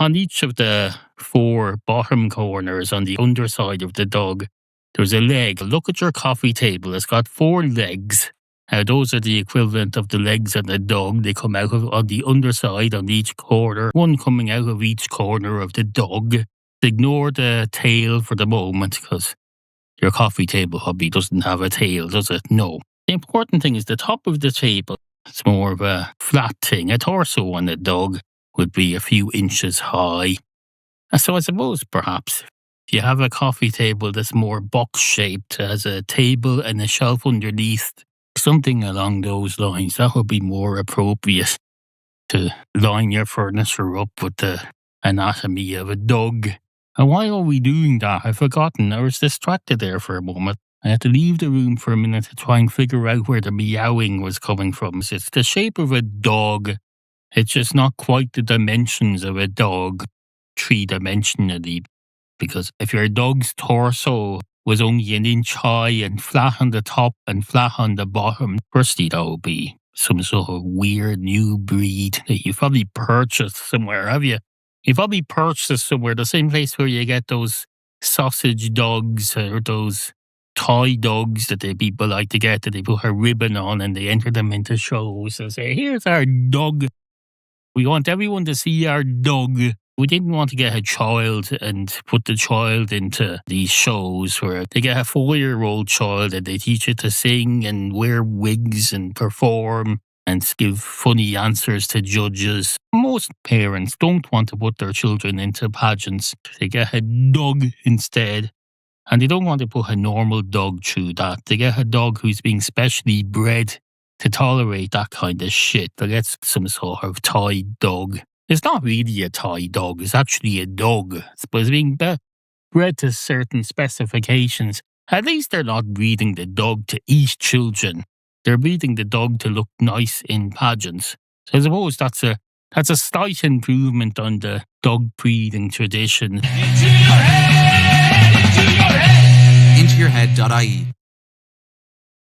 On each of the four bottom corners on the underside of the dog, there's a leg. Look at your coffee table. It's got four legs. Those are the equivalent of the legs of the dog. They come out on the underside on each corner, one coming out of each corner of the dog. Ignore the tail for the moment because your coffee table hobby doesn't have a tail, does it? No. The important thing is the top of the table. It's more of a flat thing. A torso on a dog would be a few inches high. So I suppose perhaps if you have a coffee table that's more box-shaped, has a table and a shelf underneath, something along those lines, that would be more appropriate to line your furniture up with the anatomy of a dog. And why are we doing that? I've forgotten. I was distracted there for a moment. I had to leave the room for a minute to try and figure out where the meowing was coming from. So it's the shape of a dog. It's just not quite the dimensions of a dog, three-dimensionally. Because if your dog's torso was only an inch high and flat on the top and flat on the bottom, firstly, that would be some sort of weird new breed that you probably purchased somewhere, have you? You probably purchased somewhere, the same place where you get those sausage dogs or those toy dogs that the people like to get, that they put a ribbon on and they enter them into shows and say, here's our dog. We want everyone to see our dog. We didn't want to get a child and put the child into these shows where they get a 4-year-old child and they teach it to sing and wear wigs and perform and give funny answers to judges. Most parents don't want to put their children into pageants. They get a dog instead. And they don't want to put a normal dog through that. They get a dog who's being specially bred to tolerate that kind of shit. They get some sort of toy dog. It's not really a toy dog. It's actually a dog. But it's being bred to certain specifications. At least they're not breeding the dog to eat children. They're breeding the dog to look nice in pageants. So I suppose that's a slight improvement on the dog breeding tradition. IntoYourHead.ie